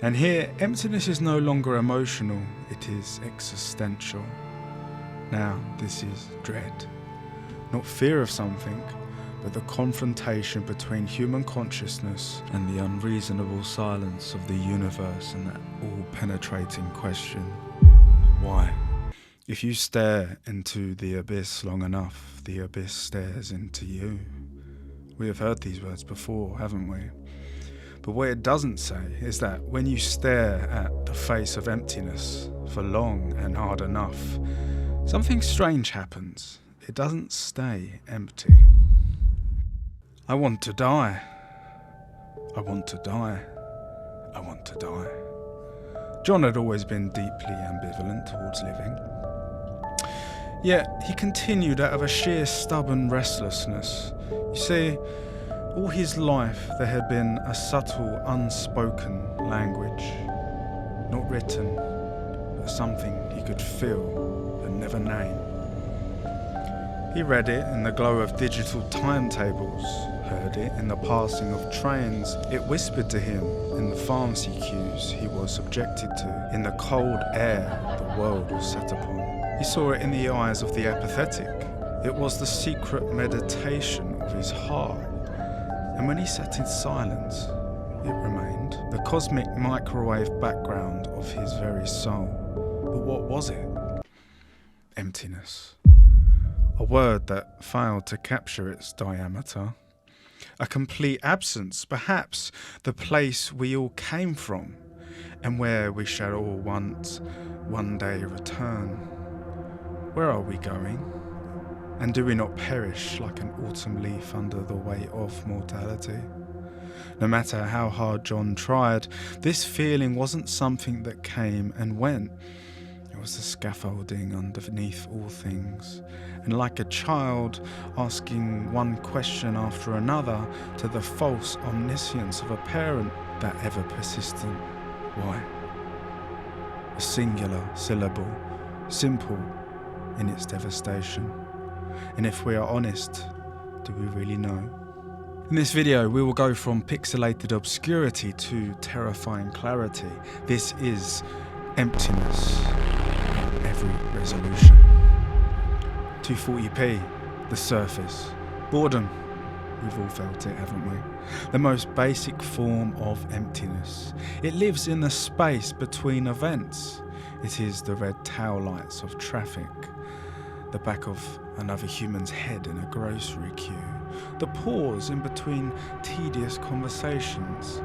And here, emptiness is no longer emotional, it is existential. Now, this is dread. Not fear of something, but the confrontation between human consciousness and the unreasonable silence of the universe and that all-penetrating question, why? If you stare into the abyss long enough, the abyss stares into you. We have heard these words before, haven't we? But what it doesn't say is that when you stare at the face of emptiness for long and hard enough, something strange happens. It doesn't stay empty. I want to die. I want to die. I want to die. John had always been deeply ambivalent towards living. Yet he continued out of a sheer stubborn restlessness. You see, all his life there had been a subtle, unspoken language. Not written, but something he could feel but never name. He read it in the glow of digital timetables, heard it in the passing of trains. It whispered to him in the pharmacy queues he was subjected to, in the cold air the world was set upon. He saw it in the eyes of the apathetic. It was the secret meditation of his heart. And when he sat in silence, it remained the cosmic microwave background of his very soul. But what was it? Emptiness. A word that failed to capture its diameter. A complete absence, perhaps the place we all came from, and where we shall all one day return. Where are we going? And do we not perish like an autumn leaf under the weight of mortality? No matter how hard John tried, this feeling wasn't something that came and went. It was the scaffolding underneath all things. And like a child asking one question after another to the false omniscience of a parent, that ever-persistent why. A singular syllable, simple in its devastation. And if we are honest, do we really know? In this video, we will go from pixelated obscurity to terrifying clarity. This is emptiness at every resolution. 240p, the surface. Boredom, we've all felt it, haven't we? The most basic form of emptiness. It lives in the space between events. It is the red tail lights of traffic, the back of another human's head in a grocery queue, the pause in between tedious conversations,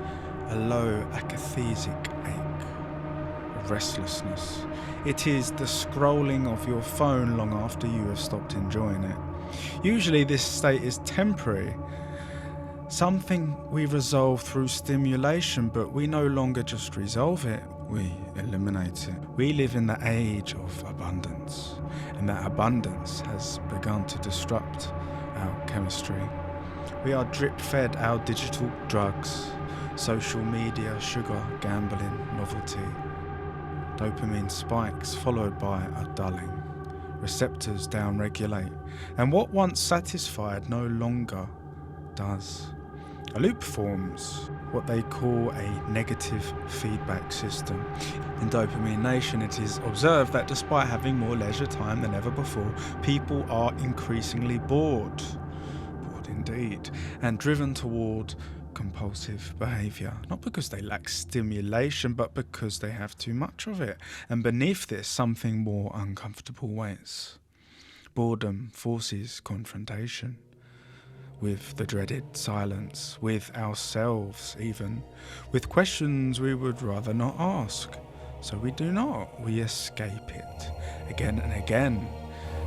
a low akathesic ache, a restlessness. It is the scrolling of your phone long after you have stopped enjoying it. Usually this state is temporary, something we resolve through stimulation, but we no longer just resolve it, we eliminate it. We live in the age of abundance, and that abundance has begun to disrupt our chemistry. We are drip-fed our digital drugs, social media, sugar, gambling, novelty. Dopamine spikes followed by a dulling. Receptors downregulate, and what once satisfied no longer does. A loop forms, what they call a negative feedback system. In Dopamine Nation, it is observed that despite having more leisure time than ever before, people are increasingly bored indeed, and driven toward compulsive behaviour. Not because they lack stimulation, but because they have too much of it. And beneath this, something more uncomfortable waits. Boredom forces confrontation with the dreaded silence, with ourselves even, with questions we would rather not ask. So we do not. We escape it again and again.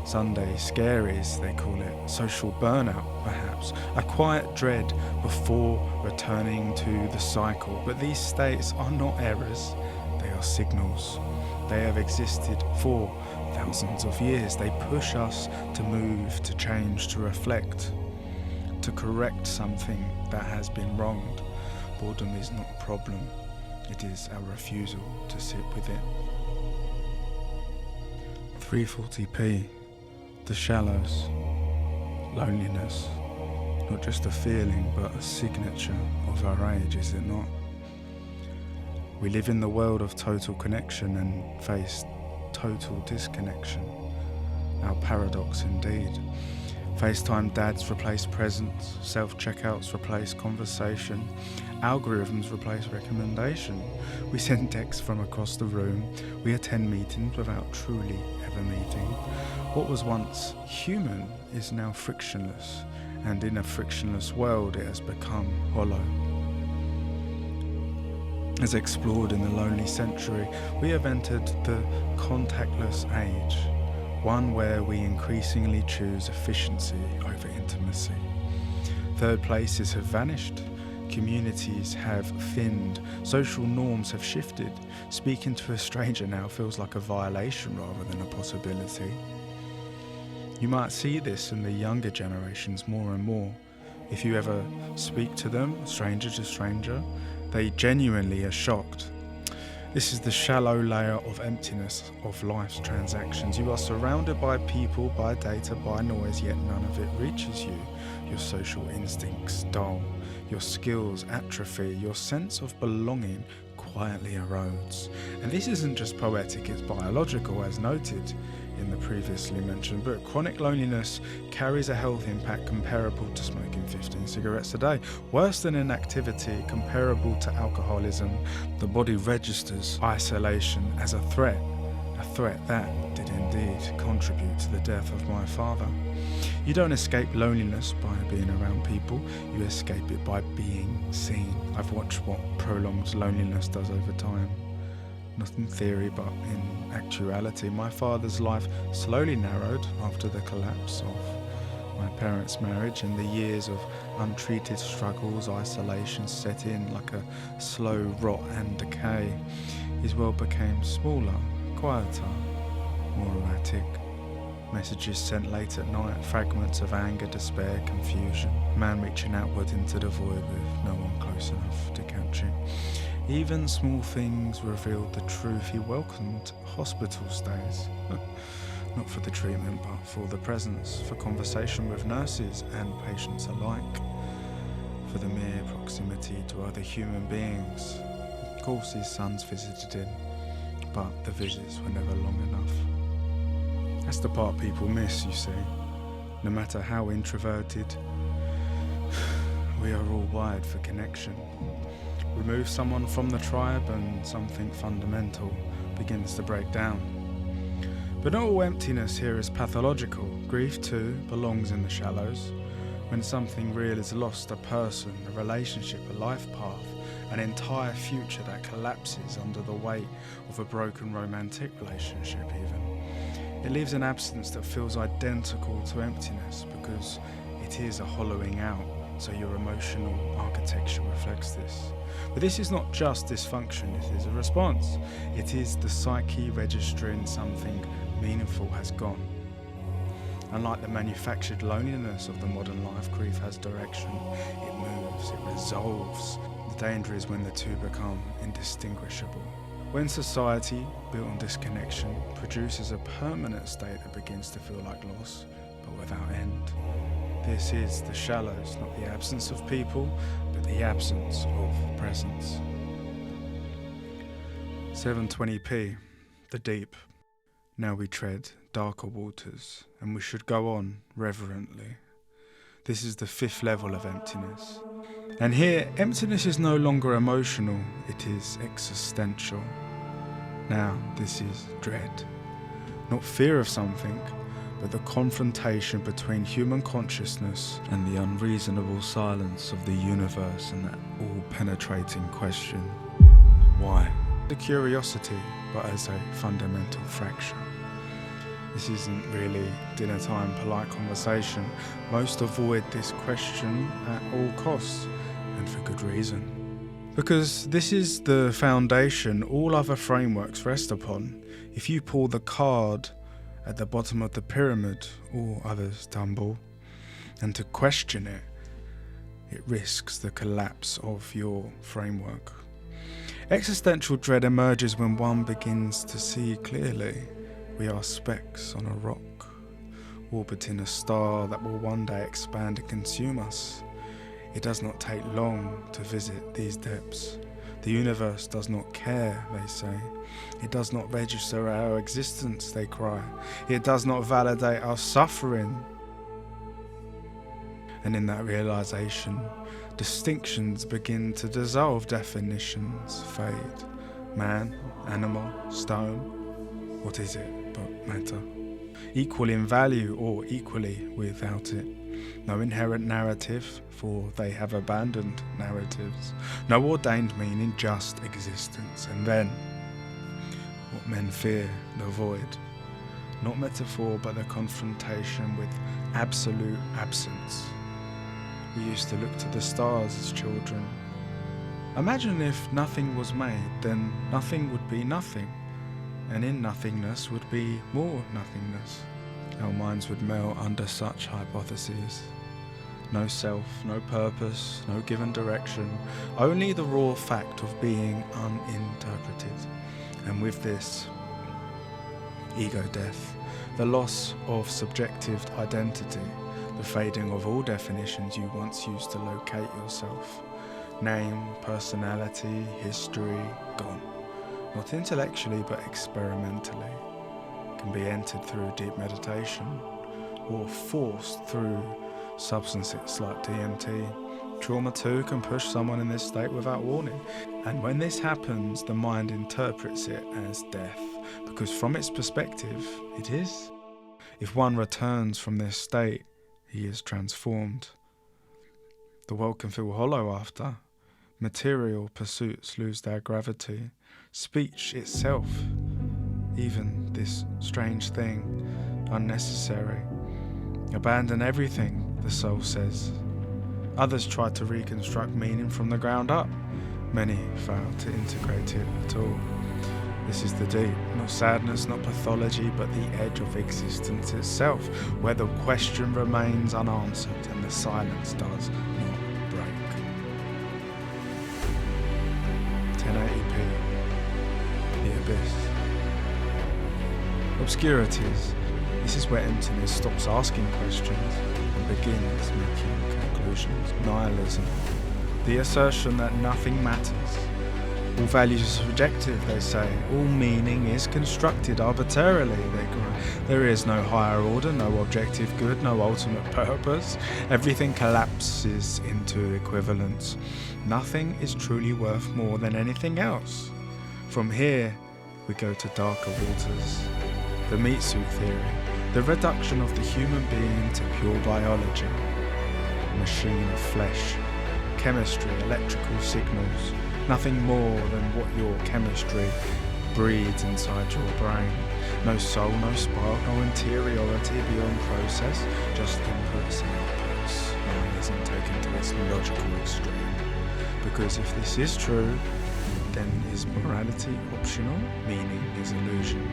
Sunday scaries, they call it, social burnout perhaps, a quiet dread before returning to the cycle. But these states are not errors, they are signals. They have existed for thousands of years. They push us to move, to change, to reflect, to correct something that has been wronged. Boredom is not a problem, it is our refusal to sit with it. 340p. The shallows, loneliness, not just a feeling but a signature of our age, is it not? We live in the world of total connection and face total disconnection. Our paradox indeed. FaceTime dads replace presence, self-checkouts replace conversation, algorithms replace recommendation. We send texts from across the room, we attend meetings without truly ever meeting. What was once human is now frictionless, and in a frictionless world it has become hollow. As explored in the lonely century, we have entered the contactless age, one where we increasingly choose efficiency over intimacy. Third places have vanished, communities have thinned, social norms have shifted. Speaking to a stranger now feels like a violation rather than a possibility. You might see this in the younger generations more and more. If you ever speak to them, stranger to stranger, they genuinely are shocked. This is the shallow layer of emptiness of life's transactions. You are surrounded by people, by data, by noise, yet none of it reaches you. Your social instincts dull, your skills atrophy, your sense of belonging quietly erodes. And this isn't just poetic, it's biological, as noted in the previously mentioned book. Chronic loneliness carries a health impact comparable to smoking 15 cigarettes a day. Worse than inactivity, comparable to alcoholism, the body registers isolation as a threat that did indeed contribute to the death of my father. You don't escape loneliness by being around people, you escape it by being seen. I've watched what prolonged loneliness does over time. Not in theory, but in actuality. My father's life slowly narrowed after the collapse of my parents' marriage, and the years of untreated struggles, isolation set in like a slow rot and decay. His world became smaller, quieter, more erratic. Messages sent late at night, fragments of anger, despair, confusion. Man reaching outward into the void with no one close enough to catch him. Even small things revealed the truth. He welcomed hospital stays, not for the treatment but for the presence, for conversation with nurses and patients alike, for the mere proximity to other human beings. Of course his sons visited him, but the visits were never long enough. That's the part people miss, you see. No matter how introverted, we are all wired for connection. Remove someone from the tribe and something fundamental begins to break down. But not all emptiness here is pathological. Grief too belongs in the shallows. When something real is lost, a person, a relationship, a life path, an entire future that collapses under the weight of a broken romantic relationship even. It leaves an absence that feels identical to emptiness because it is a hollowing out, so your emotional architecture reflects this. But this is not just dysfunction, it is a response. It is the psyche registering something meaningful has gone. Unlike the manufactured loneliness of the modern life, grief has direction. It moves, it resolves. The danger is when the two become indistinguishable. When society, built on disconnection, produces a permanent state that begins to feel like loss, but without end. This is the shallows, not the absence of people, but the absence of presence. 720p, the deep. Now we tread darker waters, and we should go on reverently. This is the 5th level of emptiness. And here, emptiness is no longer emotional, it is existential. Now, this is dread. Not fear of something, but the confrontation between human consciousness and the unreasonable silence of the universe and that all-penetrating question, why? The curiosity, but as a fundamental fraction. This isn't really dinner time polite conversation. Most avoid this question at all costs, and for good reason. Because this is the foundation all other frameworks rest upon. If you pull the card at the bottom of the pyramid, all others tumble. And to question it, it risks the collapse of your framework. Existential dread emerges when one begins to see clearly. We are specks on a rock, orbiting a star that will one day expand and consume us. It does not take long to visit these depths. The universe does not care, they say. It does not register our existence, they cry. It does not validate our suffering. And in that realization, distinctions begin to dissolve, definitions fade. Man, animal, stone, what is it but matter? Equal in value or equally without it. No inherent narrative, for they have abandoned narratives. No ordained meaning, just existence. And then, what men fear, the void. Not metaphor, but the confrontation with absolute absence. We used to look to the stars as children. Imagine if nothing was made, then nothing would be nothing. And in nothingness would be more nothingness. Our minds would melt under such hypotheses. No self, no purpose, no given direction, only the raw fact of being uninterpreted. And with this, ego death, the loss of subjective identity, the fading of all definitions you once used to locate yourself. Name, personality, history, gone. Not intellectually, but experimentally. Can be entered through deep meditation, or forced through substances like DMT. Trauma too can push someone in this state without warning. And when this happens, the mind interprets it as death, because from its perspective, it is. If one returns from this state, he is transformed. The world can feel hollow after. Material pursuits lose their gravity. Speech itself, even this strange thing, unnecessary. Abandon everything, the soul says. Others try to reconstruct meaning from the ground up. Many fail to integrate it at all. This is the deep, not sadness, not pathology, but the edge of existence itself, where the question remains unanswered and the silence does not break. 1080p, the abyss. Obscurities. This is where emptiness stops asking questions and begins making conclusions. Nihilism. The assertion that nothing matters. All values are subjective, they say. All meaning is constructed arbitrarily, they cry. There is no higher order, no objective good, no ultimate purpose. Everything collapses into equivalence. Nothing is truly worth more than anything else. From here, we go to darker waters. The meat suit theory, the reduction of the human being to pure biology. A machine of flesh, chemistry, electrical signals. Nothing more than what your chemistry breeds inside your brain. No soul, no spark, no interiority beyond process, just inputs and outputs. Nihilism taken to its logical extreme. Because if this is true, then is morality optional? Meaning is illusion.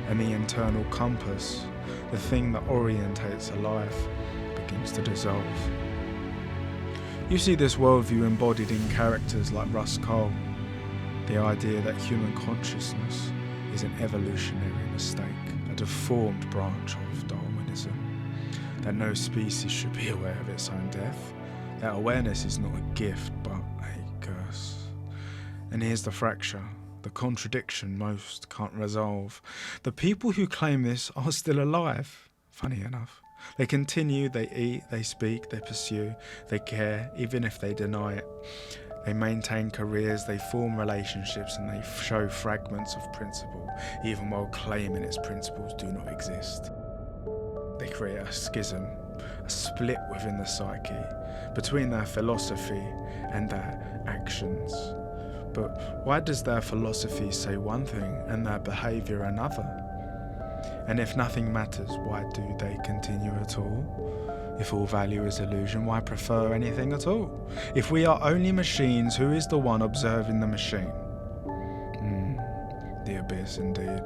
And the internal compass, the thing that orientates a life, begins to dissolve. You see this worldview embodied in characters like Russ Cole, the idea that human consciousness is an evolutionary mistake, a deformed branch of Darwinism, that no species should be aware of its own death, that awareness is not a gift but a curse. And here's the fracture, the contradiction most can't resolve. The people who claim this are still alive, funny enough. They continue, they eat, they speak, they pursue, they care, even if they deny it. They maintain careers, they form relationships, and they show fragments of principle, even while claiming its principles do not exist. They create a schism, a split within the psyche, between their philosophy and their actions. But why does their philosophy say one thing and their behaviour another? And if nothing matters, why do they continue at all? If all value is illusion, why prefer anything at all? If we are only machines, who is the one observing the machine? The abyss indeed.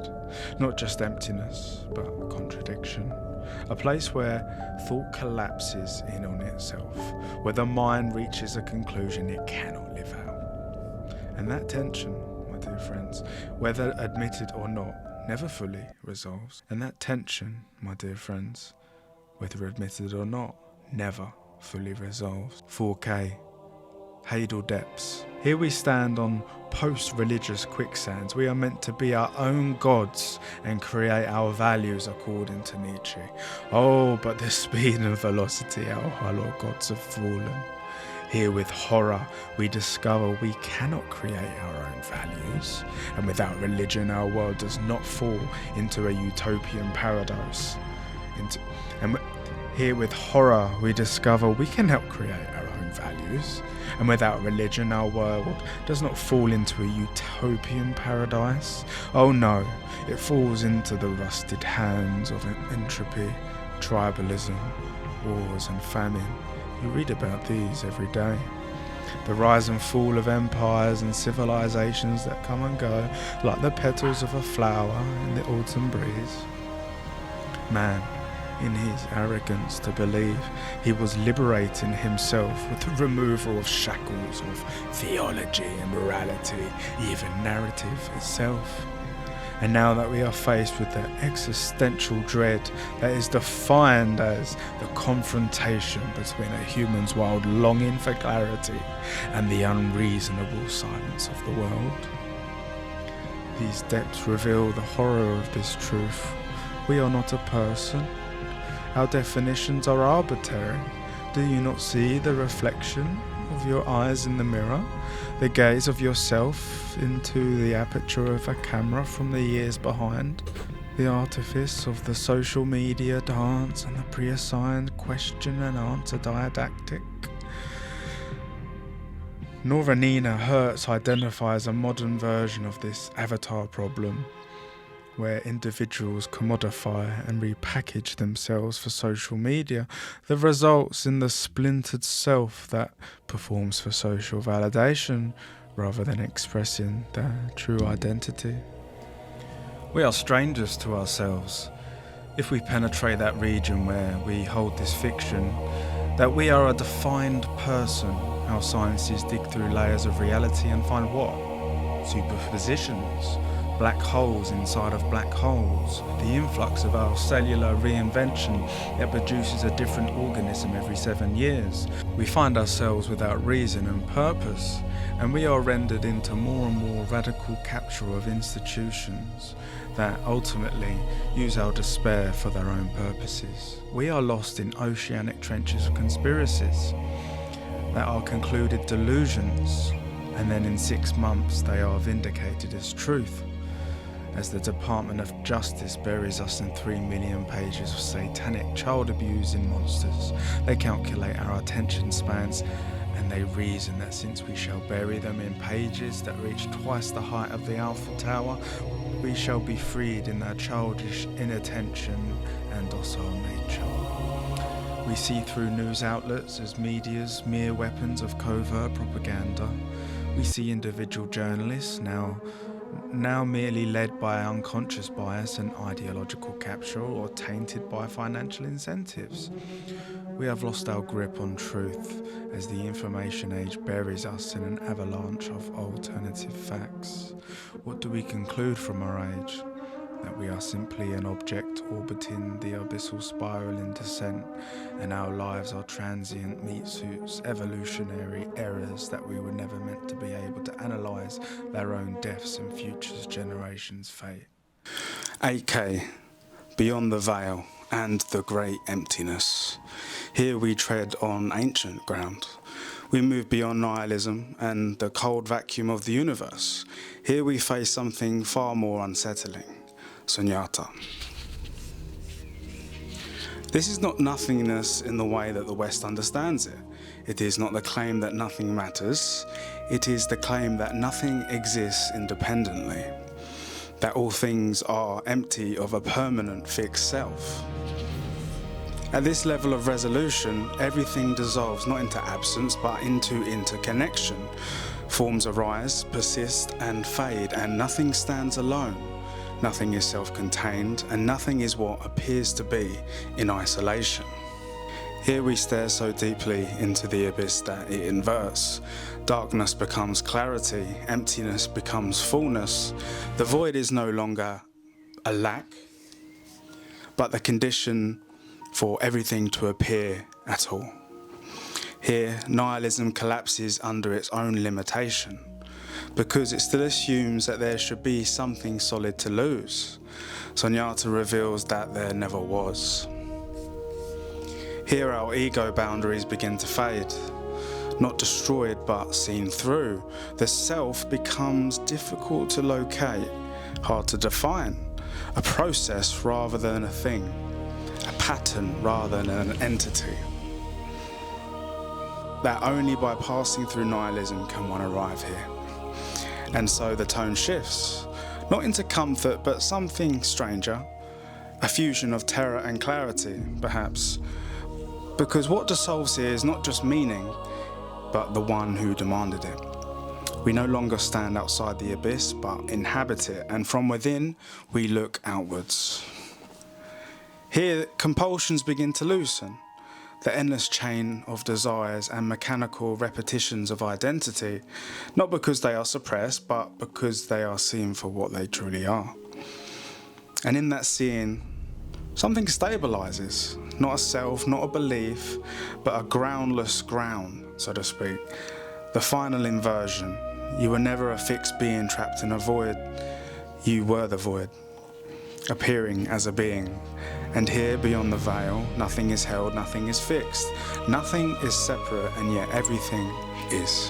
Not just emptiness, but contradiction. A place where thought collapses in on itself, where the mind reaches a conclusion it cannot live out. And that tension, my dear friends, whether admitted or not, never fully resolves. And that tension, my dear friends, whether admitted or not, never fully resolves. 4K, Hadal depths. Here we stand on post-religious quicksands. We are meant to be our own gods and create our values according to Nietzsche. Oh, but the speed and velocity our hollow gods have fallen. Here with horror we discover we cannot create our own values, and without religion our world does not fall into a utopian paradise. Here with horror we discover we cannot create our own values, and without religion our world does not fall into a utopian paradise. Oh no, it falls into the rusted hands of entropy, tribalism, wars and famine. You read about these every day. The rise and fall of empires and civilizations that come and go like the petals of a flower in the autumn breeze. Man, in his arrogance to believe he was liberating himself with the removal of shackles of theology and morality, even narrative itself. And now that we are faced with the existential dread that is defined as the confrontation between a human's wild longing for clarity and the unreasonable silence of the world. These depths reveal the horror of this truth. We are not a person. Our definitions are arbitrary. Do you not see the reflection of your eyes in the mirror? The gaze of yourself into the aperture of a camera from the years behind? The artifice of the social media dance and the pre-assigned question and answer didactic? Noranina Hertz identifies a modern version of this avatar problem, where individuals commodify and repackage themselves for social media. The results in the splintered self that performs for social validation rather than expressing their true identity. We are strangers to ourselves. If we penetrate that region where we hold this fiction, that we are a defined person, our sciences dig through layers of reality and find what? Superpositions. Black holes inside of black holes, the influx of our cellular reinvention that produces a different organism every 7 years. We find ourselves without reason and purpose, and we are rendered into more and more radical capture of institutions that ultimately use our despair for their own purposes. We are lost in oceanic trenches of conspiracies that are concluded delusions, and then in 6 months they are vindicated as truth. As the Department of Justice buries us in 3 million pages of satanic child-abusing monsters, they calculate our attention spans, and they reason that since we shall bury them in pages that reach twice the height of the Eiffel Tower, we shall be freed in their childish inattention and docile nature. We see through news outlets as media's mere weapons of covert propaganda. We see individual journalists now merely led by unconscious bias and ideological capture or tainted by financial incentives. We have lost our grip on truth as the information age buries us in an avalanche of alternative facts. What do we conclude from our age? That we are simply an object orbiting the abyssal spiral in descent, and our lives are transient meat suits, evolutionary errors that we were never meant to be able to analyse their own deaths and future generations' fate. 8K, beyond the veil and the great emptiness. Here we tread on ancient ground. We move beyond nihilism and the cold vacuum of the universe. Here we face something far more unsettling. Sunyata. This is not nothingness in the way that the West understands it. It is not the claim that nothing matters. It is the claim that nothing exists independently, that all things are empty of a permanent fixed self. At this level of resolution, everything dissolves not into absence but into interconnection. Forms arise, persist and fade, and nothing stands alone. Nothing is self-contained, and nothing is what appears to be in isolation. Here we stare so deeply into the abyss that it inverts. Darkness becomes clarity, emptiness becomes fullness. The void is no longer a lack, but the condition for everything to appear at all. Here, nihilism collapses under its own limitation, because it still assumes that there should be something solid to lose. Sunyata reveals that there never was. Here our ego boundaries begin to fade, not destroyed but seen through. The self becomes difficult to locate, hard to define, a process rather than a thing, a pattern rather than an entity. That only by passing through nihilism can one arrive here. And so the tone shifts, not into comfort but something stranger, a fusion of terror and clarity, perhaps. Because what dissolves here is not just meaning, but the one who demanded it. We no longer stand outside the abyss, but inhabit it, and from within, we look outwards. Here, compulsions begin to loosen. The endless chain of desires and mechanical repetitions of identity, not because they are suppressed, but because they are seen for what they truly are. And in that seeing, something stabilizes, not a self, not a belief, but a groundless ground, so to speak. The final inversion. You were never a fixed being trapped in a void. You were the void, appearing as a being. And here, beyond the veil, nothing is held, nothing is fixed. Nothing is separate, and yet everything is.